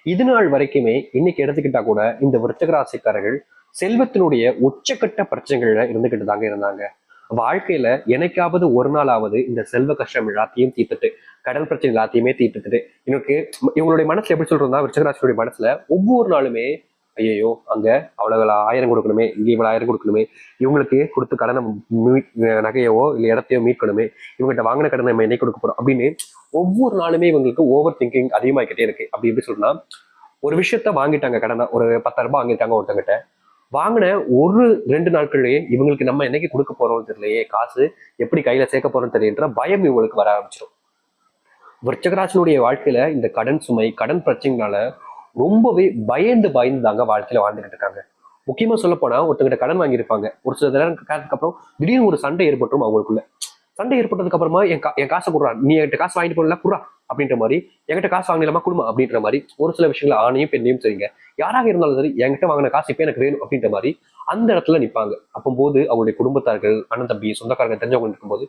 இது நாள் வரைக்குமே இன்னைக்கு எடுத்துக்கிட்டா கூட இந்த விருச்சிக ராசிக்காரர்கள் செல்வத்தினுடைய உச்சக்கட்ட பிரச்சனைகள்ல இருந்துகிட்டு தாங்க இருந்தாங்க. வாழ்க்கையில என்னைக்காவது ஒரு நாளாவது இந்த செல்வ கஷ்டம் எல்லாத்தையும் தீர்த்துட்டு, கடன் பிரச்சனை எல்லாத்தையுமே தீர்த்துட்டு, எனக்கு இவங்களுடைய மனசுல எப்படி சொல்றதுன்னா, விருச்சிகராசினுடைய மனசுல ஒவ்வொரு நாளுமே ஐயோ அங்க அவ்வளவு 1000 கொடுக்கணுமே, இங்க இவ்வளவு 1000 கொடுக்கணுமே, இவங்களுக்கு கொடுத்து கடனை நகையவோ இல்ல இடத்தையோ மீட்கணுமே, இவங்ககிட்ட வாங்கின கடனை நம்ம என்னைக்கு கொடுக்க போறோம் அப்படின்னு ஒவ்வொரு நாளுமே இவங்களுக்கு ஓவர் திங்கிங் அதிகமாகிக்கிட்டே இருக்கு. அப்படி எப்படி சொல்லணும்னா, ஒரு விஷயத்த வாங்கிட்டாங்க கடனா, ஒரு 10,000 ரூபாய் வாங்கிட்டாங்க ஒருத்தங்கிட்ட, வாங்கின ஒரு 2 நாட்கள்லயே இவங்களுக்கு நம்ம என்னைக்கு கொடுக்க போறோம்னு தெரியலையே, காசு எப்படி கையில சேர்க்க போறோம்னு தெரியன்ற பயம் இவங்களுக்கு வர ஆரம்பிச்சிடும். விருச்சிகராசினுடைய வாழ்க்கையில இந்த கடன் சுமை, கடன் பிரச்சனைனால ரொம்பவே பயந்து பயந்து தாங்க வாழ்க்கையில வாழ்ந்துகிட்டு இருக்காங்க. முக்கியமா சொல்ல போனா, ஒருத்தங்கிட்ட கடன் வாங்கியிருப்பாங்க, ஒரு சில நேரத்துக்கு அப்புறம் திடீர்னு ஒரு சண்டை ஏற்பட்டுரும் அவங்களுக்குள்ள. சண்டை ஏற்பட்டதுக்கு அப்புறமா என் காசை கொடுறா, நீ என்கிட்ட காசு வாங்கிட்டு போனல குடுறா அப்படின்ற மாதிரி, என்கிட்ட காசு வாங்கலாமா குடுமா அப்படின்ற மாதிரி ஒரு சில விஷயங்கள் ஆணையும் பெண்ணையும் சரிங்க, யாராக இருந்தாலும் சரி என்கிட்ட வாங்கின காசு இப்ப எனக்கு வேணும் அப்படின்ற மாதிரி அந்த இடத்துல நிற்பாங்க. அப்போது அவங்களுடைய குடும்பத்தார்கள், அண்ணன் தம்பி, சொந்தக்காரங்க தெரிஞ்சவங்க இருக்கும்போது,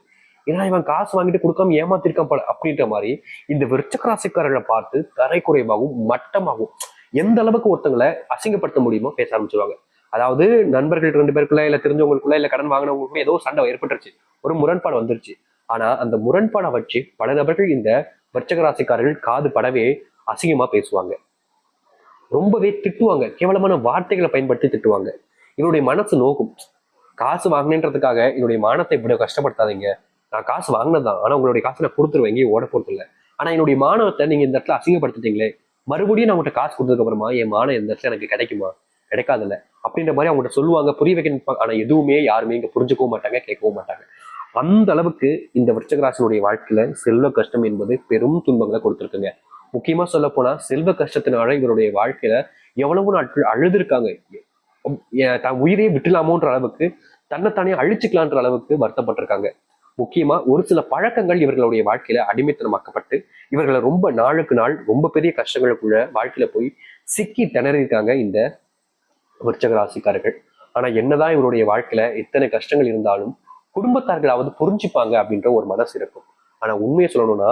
ஏன்னா இவன் காசு வாங்கிட்டு கொடுக்காம ஏமாத்திருக்கான் போல அப்படின்ற மாதிரி இந்த விருச்சிக ராசிக்காரர்களை பார்த்து தரைக்குறைவாகவும் மட்டமாகவும் எந்த அளவுக்கு ஒருத்தங்களை அசிங்கப்படுத்த முடியுமோ பேச ஆரம்பிச்சிருவாங்க. அதாவது நண்பர்கள் 2 பேருக்குள்ள இல்ல தெரிஞ்சவங்களுக்குள்ள இல்ல கடன் வாங்கினவங்களுக்குள்ள ஏதோ சண்டை ஏற்பட்டுருச்சு, ஒரு முரண்பாடு வந்துருச்சு. ஆனா அந்த முரண்பாடை வச்சு பல நபர்கள் இந்த விருச்சிக ராசிக்காரர்கள் காது படவே அசிங்கமா பேசுவாங்க, ரொம்பவே திட்டுவாங்க, கேவலமான வார்த்தைகளை பயன்படுத்தி திட்டுவாங்க. இவருடைய மனசு நோக்கும், காசு வாங்கினேன்றதுக்காக என்னுடைய மானத்தை இப்படி கஷ்டப்படுத்தாதீங்க, நான் காசு வாங்கினதான், ஆனா உங்களுடைய காசு நான் கொடுத்துருவேன், எங்கேயும் ஓட போறது இல்லை. ஆனா என்னுடைய மானத்தை நீங்க இந்த இடத்துல அசிங்கப்படுத்திட்டீங்களே, மறுபடியும் நான் உங்கள்கிட்ட காசு கொடுத்ததுக்கு அப்புறமா என் மானம் இந்த இடத்துல எனக்கு கிடைக்குமா, கிடைக்காதுல்ல அப்படின்ற மாதிரி அவங்கள்ட்ட சொல்லுவாங்க, புரிய வைக்க நிற்பாங்க. ஆனா எதுவுமே யாருமே இங்க புரிஞ்சுக்கவும் மாட்டாங்க, கேட்கவும் மாட்டாங்க. அந்த அளவுக்கு இந்த விருச்சிகராசினுடைய வாழ்க்கையில செல்வ கஷ்டம் என்பது பெரும் துன்பங்களை கொடுத்துருக்குங்க. முக்கியமா சொல்ல போனா செல்வ கஷ்டத்தினால இவருடைய வாழ்க்கையில எவ்வளவு நாட்கள் அழுதுருக்காங்க, தன் உயிரையே விட்டுலாமோன்ற அளவுக்கு, தன்னைத்தானே அழிச்சுக்கலான்ற அளவுக்கு வருத்தப்பட்டிருக்காங்க. முக்கியமா ஒரு சில பழக்கங்கள் இவர்களுடைய வாழ்க்கையில அடிமைத்தனமாக்கப்பட்டு இவர்களை ரொம்ப நாளுக்கு நாள் ரொம்ப பெரிய கஷ்டங்களுக்குள்ள வாழ்க்கையில போய் சிக்கி திணறிருக்காங்க இந்த விருச்சிக ராசிக்காரர்கள். ஆனா என்னதான் இவருடைய வாழ்க்கையில எத்தனை கஷ்டங்கள் இருந்தாலும் குடும்பத்தார்களாவது புரிஞ்சுப்பாங்க அப்படின்ற ஒரு மனசு இருக்கும். ஆனா உண்மையை சொல்லணும்னா,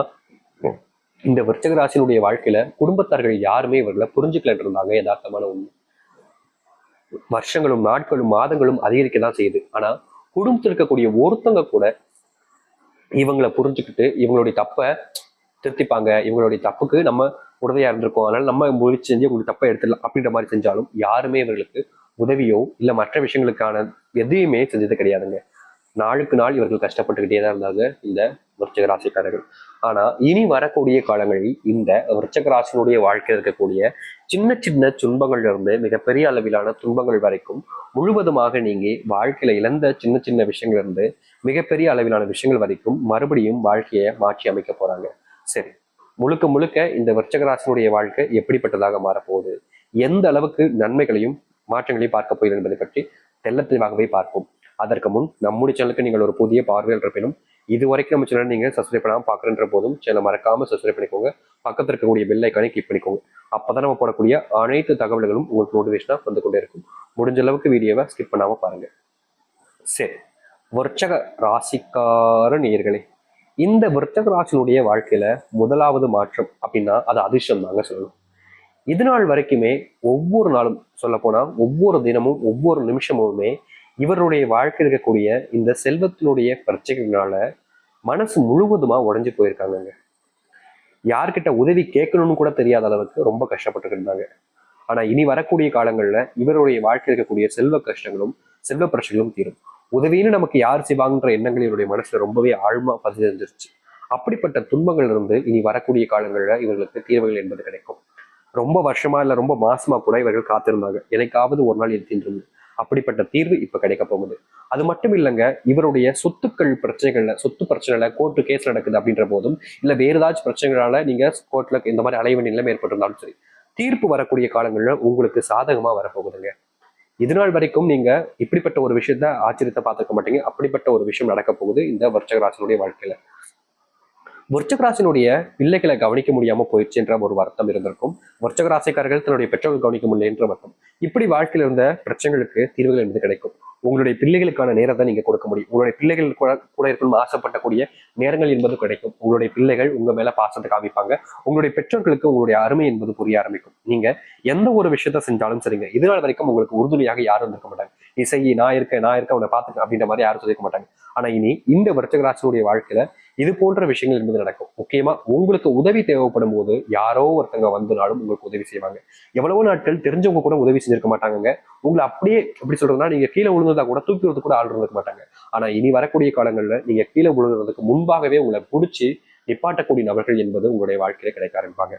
இந்த விருச்சிக ராசியினுடைய வாழ்க்கையில குடும்பத்தார்கள் யாருமே இவர்களை புரிஞ்சுக்கலன்னு இருந்தாங்க யதார்த்தமான உண்மை. வருஷங்களும் நாட்களும் மாதங்களும் அதிகரிக்கதான் செய்யுது. ஆனா குடும்பத்தில் இருக்கக்கூடிய ஒருத்தங்க கூட இவங்களை புரிஞ்சுக்கிட்டு இவங்களுடைய தப்பை திருத்திப்பாங்க, இவங்களுடைய தப்புக்கு நம்ம உதவியா இருந்திருக்கோம், அதனால நம்ம முயற்சி செஞ்சு உங்களுக்கு தப்பை எடுத்துடலாம் அப்படின்ற மாதிரி செஞ்சாலும் யாருமே இவர்களுக்கு உதவியோ இல்ல மற்ற விஷயங்களுக்கான எதையுமே செஞ்சது கிடையாதுங்க. நாளுக்கு நாள் இவர்கள் கஷ்டப்பட்டுக்கிட்டே தான் இருந்தாங்க இந்த விருச்சிக ராசிக்காரர்கள். ஆனா இனி வரக்கூடிய காலங்களில் இந்த விருச்சிக ராசியினுடைய வாழ்க்கையில் இருக்கக்கூடிய சின்ன சின்ன துன்பங்கள்ல இருந்து மிகப்பெரிய அளவிலான துன்பங்கள் வரைக்கும் முழுவதுமாக நீங்கி வாழ்க்கையில இழந்த சின்ன சின்ன விஷயங்கள்ல இருந்து மிகப்பெரிய அளவிலான விஷயங்கள் வரைக்கும் மறுபடியும் வாழ்க்கையை மாற்றி அமைக்க போறாங்க. சரி, முழுக்க முழுக்க இந்த விருச்சிக ராசியினுடைய வாழ்க்கை எப்படிப்பட்டதாக மாறப்போகுது, எந்த அளவுக்கு நன்மைகளையும் மாற்றங்களையும் பார்க்க போகிறது என்பதை பற்றி தெள்ள தெளிவாகவே பார்ப்போம். அதற்கு முன் நம்முடைய சேனலுக்கு நீங்கள் ஒரு புதிய பார்வையாளர் இருப்பினும் இதுவரைக்கும் நம்ம சேனல் நீங்க சப்ஸ்கிரைப் பண்ணாமல் பார்க்குறன்ற போதும் சேனலை மறக்காம சப்ஸ்கிரைப் பண்ணிக்கோங்க, பக்கத்தில் இருக்கக்கூடிய பெல் ஐக்கானை கிளிக் பண்ணிக்கோங்க. அப்பதான் நம்ம போடக்கூடிய அனைத்து தகவல்களும் உங்களுக்கு நோட்டிஃபிகேஷனா வந்து கொண்டே இருக்கும். முடிஞ்ச அளவுக்கு வீடியோவை ஸ்கிப் பண்ணாம பாருங்க. சரி, விருச்சிக ராசிக்கார நேயர்களே, இந்த விருச்சிக ராசியினுடைய வாழ்க்கையில முதலாவது மாற்றம் அப்படின்னா அது அதிர்ஷ்டம் தாங்க சொல்லணும். இது நாள் வரைக்குமே ஒவ்வொரு நாளும் சொல்ல போனா ஒவ்வொரு தினமும் ஒவ்வொரு நிமிஷமுமே இவருடைய வாழ்க்கையில் இருக்கக்கூடிய இந்த செல்வத்தினுடைய பிரச்சனைகளால மனசு முழுவதுமா உடைஞ்சு போயிருக்காங்க. யார்கிட்ட உதவி கேட்கணும்னு கூட தெரியாத அளவுக்கு ரொம்ப கஷ்டப்பட்டு இருந்தாங்க. ஆனா இனி வரக்கூடிய காலங்கள்ல இவருடைய வாழ்க்கையில் இருக்கக்கூடிய செல்வ கஷ்டங்களும் செல்வ பிரச்சனைகளும் தீரும். உதவின்னு நமக்கு யார் செய்வாங்கன்ற எண்ணங்கள் இவருடைய மனசுல ரொம்பவே ஆழ்மா பதிஞ்சிருச்சு. அப்படிப்பட்ட துன்பங்கள் இருந்து இனி வரக்கூடிய காலங்கள்ல இவர்களுக்கு தீர்வுகள் என்பது கிடைக்கும். ரொம்ப வருஷமா இல்ல ரொம்ப மாசமா கூட இவர்கள் காத்திருந்தாங்க, எனக்காவது ஒரு நாள் இருக்கின்றது. அப்படிப்பட்ட தீர்வு இப்ப கிடைக்க போகுது. அது மட்டும் இல்லைங்க, இவருடைய சொத்துக்கள் பிரச்சனைகள்ல, சொத்து பிரச்சனைல கோர்ட்டு கேஸ் நடக்குது அப்படின்ற போதும் இல்ல வேற ஏதாச்சும் பிரச்சனைகளால நீங்க கோர்ட்ல இந்த மாதிரி அலைய வேண்டிய நிலைமை ஏற்பட்டிருந்தாலும் சரி, தீர்ப்பு வரக்கூடிய காலங்கள்ல உங்களுக்கு சாதகமா வரப்போகுதுங்க. இது நாள் வரைக்கும் நீங்க இப்படிப்பட்ட ஒரு விஷயத்த ஆச்சரியத்தை பார்த்துக்க மாட்டீங்க, அப்படிப்பட்ட ஒரு விஷயம் நடக்க போகுது இந்த விருச்சிக ராசியினுடைய வாழ்க்கையில. விருச்சிக ராசியினுடைய பிள்ளைகளை கவனிக்க முடியாம போயிடுச்சுன்ற ஒரு வருத்தம் இருந்திருக்கும். விருச்சிக ராசிக்காரர்கள் தன்னுடைய பெற்றோர்கள் கவனிக்க முடியல என்ற வருத்தம். இப்படி வாழ்க்கையில் இருந்த பிரச்சனைகளுக்கு தீர்வுகள் என்பது கிடைக்கும். உங்களுடைய பிள்ளைகளுக்கான நேரத்தை நீங்க கொடுக்க முடியும். உங்களுடைய பிள்ளைகள் கூட கூட இருக்கணும்னு ஆசைப்படக்கூடிய நேரங்கள் என்பது கிடைக்கும். உங்களுடைய பிள்ளைகள் உங்க மேல பாசத்தை காமிப்பாங்க. உங்களுடைய பெற்றோர்களுக்கு உங்களுடைய அருமை என்பது புரிய ஆரம்பிக்கும். நீங்க எந்த ஒரு விஷயத்த செஞ்சாலும் சரிங்க, இதனால் வரைக்கும் உங்களுக்கு உறுதுணையாக யாரும் இருக்க மாட்டாங்க. நீ செய்யி, நான் இருக்கேன் உன்னை பார்த்துக்க அப்படின்ற மாதிரி யாரும் சொல்லிக்க மாட்டாங்க. ஆனா இனி இந்த விருச்சிக ராசியுடைய வாழ்க்கையில இது போன்ற விஷயங்கள் என்பது நடக்கும். முக்கியமா உங்களுக்கு உதவி தேவைப்படும் போது யாரோ ஒருத்தங்க வந்தனாலும் உங்களுக்கு உதவி செய்வாங்க. எவ்வளவோ நாட்கள் தெரிஞ்சவங்க கூட உதவி செஞ்சிருக்க மாட்டாங்க. உங்களை அப்படியே எப்படி சொல்றதுன்னா, நீங்க கீழே விழுந்ததா கூட தூக்கி விடுறது கூட ஆள் இருந்திருக்க மாட்டாங்க. ஆனா இனி வரக்கூடிய காலங்கள்ல நீங்க கீழே விழுகிறதுக்கு முன்பாகவே உங்களை பிடிச்சி நிப்பாட்டக்கூடிய நபர்கள் என்பது உங்களுடைய வாழ்க்கையில கிடைக்க ஆரம்பிப்பாங்க.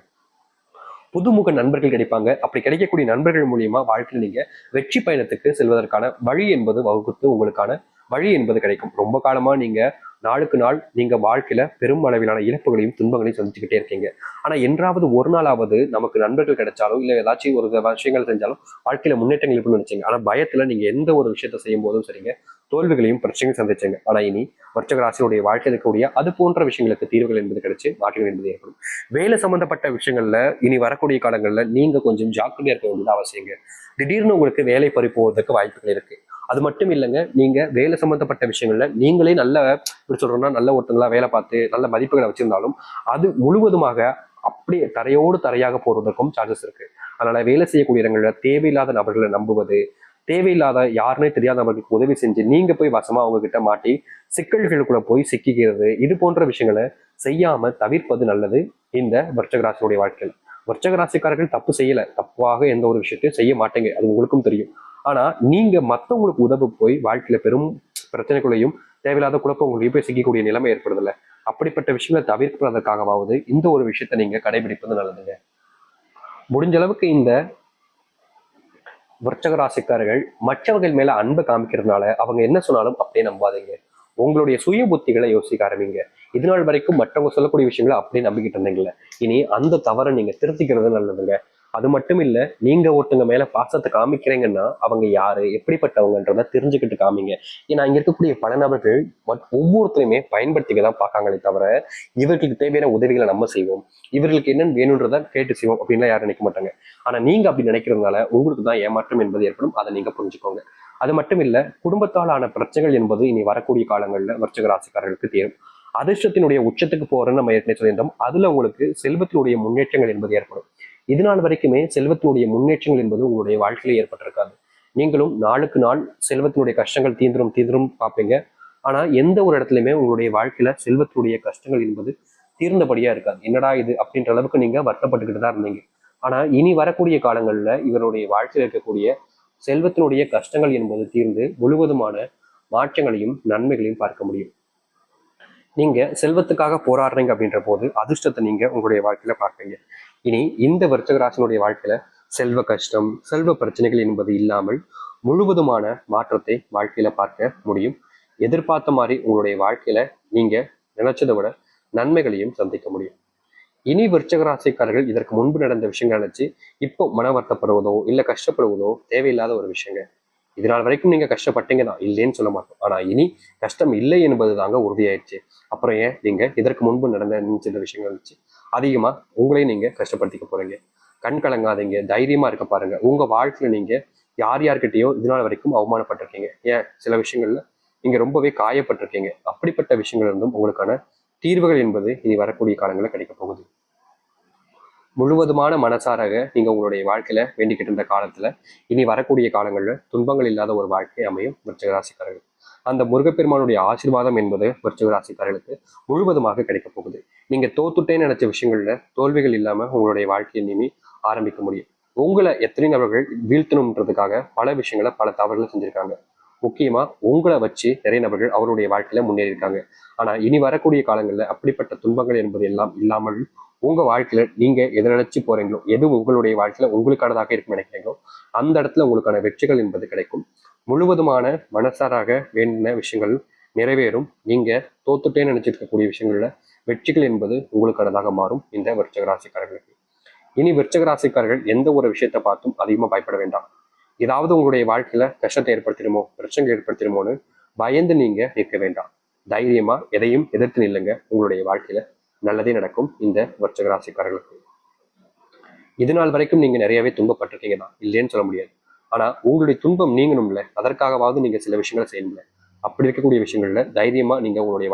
புதுமுக நண்பர்கள் கிடைப்பாங்க. அப்படி கிடைக்கக்கூடிய நண்பர்கள் மூலியமா வாழ்க்கையில் நீங்க வெற்றி பயணத்துக்கு செல்வதற்கான வழி என்பது வகுத்து உங்களுக்கான வழி என்பது கிடைக்கும். ரொம்ப காலமா நீங்க நாளுக்கு நாள் நீங்க வாழ்க்கையில பெரும் அளவிலான இழப்புகளையும் துன்பங்களையும் சந்திச்சுக்கிட்டே இருக்கீங்க. ஆனா என்றாவது ஒரு நாளாவது நமக்கு நண்பர்கள் கிடைச்சாலும் இல்ல ஏதாச்சும் ஒரு விஷயங்கள் செஞ்சாலும் வாழ்க்கையில முன்னேற்றங்கள் இருக்குன்னு நினைச்சீங்க. ஆனா பயத்துல நீங்க எந்த ஒரு விஷயத்த செய்யும் போதும் சரிங்க, தோல்விகளையும் பிரச்சனையும் சந்திச்சீங்க. ஆனா இனி விருச்சிக ராசியுடைய வாழ்க்கையில் இருக்கக்கூடிய அது போன்ற விஷயங்களுக்கு தீர்வுகள் என்பது கிடைச்சு மாற்றங்கள் என்பது ஏற்படும். வேலை சம்பந்தப்பட்ட விஷயங்கள்ல இனி வரக்கூடிய காலங்கள்ல நீங்க கொஞ்சம் ஜாக்கிரதையா இருக்க வேண்டியது அவசியங்க. திடீர்னு உங்களுக்கு வேலை பறி போவதற்கு வாய்ப்புகள் இருக்கு. அது மட்டும் இல்லைங்க, நீங்க வேலை சம்பந்தப்பட்ட விஷயங்கள்ல நீங்களே நல்ல எப்படி சொல்றோம்னா நல்ல ஒருத்தங்களா வேலை பார்த்து நல்ல மதிப்புகளை வச்சிருந்தாலும் அது முழுவதுமாக அப்படியே தரையோடு தரையாக போறதுக்கும் சான்சஸ் இருக்கு. அதனால வேலை செய்யக்கூடிய இடங்கள்ல தேவையில்லாத நபர்களை நம்புவது, தேவையில்லாத யாருன்னே தெரியாத நபர்களுக்கு உதவி செஞ்சு நீங்க போய் வசமா அவங்க கிட்ட மாட்டி சிக்கல்களுக்குள்ள போய் சிக்கிக்கிறது, இது போன்ற விஷயங்களை செய்யாம தவிர்ப்பது நல்லது இந்த விருச்சிக ராசியுடைய வாழ்க்கையில. விருச்சிக ராசிக்காரர்கள் தப்பு செய்யல, தப்பாக எந்த ஒரு விஷயத்தையும் செய்ய மாட்டேங்க, அது உங்களுக்கும் தெரியும். ஆனா நீங்க மத்தவங்களுக்கு உதவு போய் வாழ்க்கையில பெரும் பிரச்சனைகளையும் தேவையில்லாத குழப்பங்களையும் போய் சிக்கக்கூடிய நிலைமை ஏற்படுதில்ல. அப்படிப்பட்ட விஷயங்களை தவிர்ப்பதற்காகவாவது இந்த ஒரு விஷயத்த நீங்க கடைபிடிப்பது நல்லதுங்க. முடிஞ்ச அளவுக்கு இந்த விருச்சிக ராசிக்காரர்கள் மற்றவர்கள் மேல அன்பை காமிக்கிறதுனால அவங்க என்ன சொன்னாலும் அப்படியே நம்பாதீங்க. உங்களுடைய சுய புத்திகளை யோசிக்க ஆரம்பிங்க. இது நாள் வரைக்கும் மற்றவங்க சொல்லக்கூடிய விஷயங்களை அப்படியே நம்பிக்கிட்டு இருந்தீங்கல்ல, இனி அந்த தவறை நீங்க திருத்திக்கிறது நல்லதுங்க. அது மட்டும் இல்ல, நீங்க ஒருத்தங்க மேல பாசத்தை காமிக்கிறீங்கன்னா அவங்க யாரு எப்படிப்பட்டவங்கன்றத தெரிஞ்சுக்கிட்டு காமிங்க. ஏன்னா இங்க இருக்கக்கூடிய பல நபர்கள் ஒவ்வொருத்தரையுமே பயன்படுத்திக்க தான் பார்க்காங்களே தவிர இவர்களுக்கு தேவையான உதவிகளை நம்ம செய்வோம், இவர்களுக்கு என்னன்னு வேணும்ன்றத கேட்டு செய்வோம் அப்படின்லாம் யாரும் நினைக்க மாட்டாங்க. ஆனா நீங்க அப்படி நினைக்கிறதுனால உங்களுக்கு தான் ஏமாற்றம் என்பது ஏற்படும். அதை நீங்க புரிஞ்சுக்கோங்க. அது மட்டும் இல்ல, குடும்பத்தால் ஆன பிரச்சனைகள் என்பது இனி வரக்கூடிய காலங்கள்ல விருச்சிக ராசிக்காரர்களுக்கு தீரும். அதிர்ஷ்டத்தினுடைய உச்சத்துக்கு போறேன்னு நம்ம ஏற்கனவே சொல்லியிருந்தோம். அதுல உங்களுக்கு செல்வத்தினுடைய முன்னேற்றங்கள் என்பது ஏற்படும். இது நாள் வரைக்குமே செல்வத்தினுடைய முன்னேற்றங்கள் என்பது உங்களுடைய வாழ்க்கையில ஏற்பட்டிருக்காது. நீங்களும் நாளுக்கு நாள் செல்வத்தினுடைய கஷ்டங்கள் தீந்திரும் தீந்திரும் பார்ப்பீங்க. ஆனா எந்த ஒரு இடத்துலையுமே உங்களுடைய வாழ்க்கையில செல்வத்தினுடைய கஷ்டங்கள் என்பது தீர்ந்தபடியா இருக்காது. என்னடா இது அப்படின்ற அளவுக்கு நீங்க வருத்தப்பட்டுக்கிட்டு தான் இருந்தீங்க. ஆனா இனி வரக்கூடிய காலங்கள்ல இவருடைய வாழ்க்கையில் இருக்கக்கூடிய செல்வத்தினுடைய கஷ்டங்கள் என்பது தீர்ந்து முழுவதுமான மாற்றங்களையும் நன்மைகளையும் பார்க்க முடியும். நீங்க செல்வத்துக்காக போராடுறீங்க அப்படின்ற போது அதிர்ஷ்டத்தை நீங்க உங்களுடைய வாழ்க்கையில பார்ப்பீங்க. இனி இந்த விருச்சிக ராசியினுடைய வாழ்க்கையில செல்வ கஷ்டம் செல்வ பிரச்சனைகள் என்பது இல்லாமல் முழுவதுமான மாற்றத்தை வாழ்க்கையில பார்க்க முடியும். எதிர்பார்த்த மாதிரி உங்களுடைய வாழ்க்கையில நீங்க நினைச்சதை விட நன்மைகளையும் சந்திக்க முடியும். இனி விருச்சிக ராசிக்காரர்கள் இதற்கு முன்பு நடந்த விஷயங்கள் நினைச்சு இப்போ மன வருத்தப்படுவதோ இல்ல கஷ்டப்படுவதோ தேவையில்லாத ஒரு விஷயங்க. இதனால் வரைக்கும் நீங்க கஷ்டப்பட்டீங்க தான், இல்லைன்னு சொல்ல மாட்டோம். ஆனா இனி கஷ்டம் இல்லை என்பது தாங்க உறுதியாயிடுச்சு. அப்புறம் ஏன் நீங்க இதற்கு முன்பு நடந்த சில விஷயங்கள் வச்சு அதிகமா உங்களையும் நீங்க கஷ்டப்படுத்திக்க போறீங்க. கண் கலங்காதீங்க, தைரியமா இருக்க பாருங்க. உங்க வாழ்க்கையில நீங்க யார் யார்கிட்டயோ இதனால் வரைக்கும் அவமானப்பட்டிருக்கீங்க, ஏன் சில விஷயங்கள்ல நீங்க ரொம்பவே காயப்பட்டிருக்கீங்க. அப்படிப்பட்ட விஷயங்கள் இருந்தும் உங்களுக்கான தீர்வுகள் என்பது இனி வரக்கூடிய காலங்களில் கிடைக்க போகுது. முழுவதுமான மனசாராக நீங்க உங்களுடைய வாழ்க்கையில வேண்டிக்கிட்டு இருந்த காலத்துல இனி வரக்கூடிய காலங்கள்ல துன்பங்கள் இல்லாத ஒரு வாழ்க்கை அமையும் விருச்சிக ராசிக்காரர்கள். அந்த முருகப்பெருமானுடைய ஆசீர்வாதம் என்பது விருச்சிக ராசிக்காரர்களுக்கு முழுவதுமாக கிடைக்க போகுது. நீங்க தோத்துட்டேன்னு நினைச்ச விஷயங்கள்ல தோல்விகள் இல்லாம உங்களுடைய வாழ்க்கையை இனிமே ஆரம்பிக்க முடியும். உங்களை எத்தனை நபர்கள் வீழ்த்தணுன்றதுக்காக பல விஷயங்களை பல தவறுகளை செஞ்சிருக்காங்க. முக்கியமா உங்களை வச்சு நிறைய நபர்கள் அவருடைய வாழ்க்கையில முன்னேறி இருக்காங்க. ஆனா இனி வரக்கூடிய காலங்கள்ல அப்படிப்பட்ட துன்பங்கள் என்பது எல்லாம் இல்லாமல் உங்க வாழ்க்கையில நீங்க எதை நினைச்சு போறீங்களோ, எது உங்களுடைய வாழ்க்கையில உங்களுக்கானதாக இருக்கும் நினைக்கிறீங்களோ அந்த இடத்துல உங்களுக்கான வெற்றிகள் என்பது கிடைக்கும். முழுவதுமான மனசாராக வேண்டின விஷயங்கள் நிறைவேறும். நீங்க தோத்துட்டேன்னு நினைச்சிட்டு இருக்கக்கூடிய விஷயங்கள்ல வெற்றிகள் என்பது உங்களுக்கானதாக மாறும் இந்த விருச்சிக ராசிக்காரர்களுக்கு. இனி விருச்சிக ராசிக்காரர்கள் எந்த ஒரு விஷயத்தை பார்த்தும் அதிகமா பயப்பட வேண்டாம். ஏதாவது உங்களுடைய வாழ்க்கையில கஷ்டத்தை ஏற்படுத்திடுமோ பிரச்சனைகள் ஏற்படுத்திடுமோன்னு பயந்து நீங்க நிற்க வேண்டாம். தைரியமா எதையும் எதிர்த்து நில்லுங்க. உங்களுடைய வாழ்க்கையில நல்லதே நடக்கும் இந்த விருச்சிக ராசிக்காரர்களுக்கு. இது நாள் வரைக்கும் நீங்க நிறையவே துன்பப்பட்டிருக்கீங்க தான், இல்லைன்னு சொல்ல முடியாது. ஆனா உங்களுடைய துன்பம் நீங்கணும்ல, அதற்காகவாவது நீங்க சில விஷயங்களை செய்யணும்ல. அப்படி இருக்கக்கூடிய விஷயங்கள்ல தைரியமா நீங்க உங்களுடைய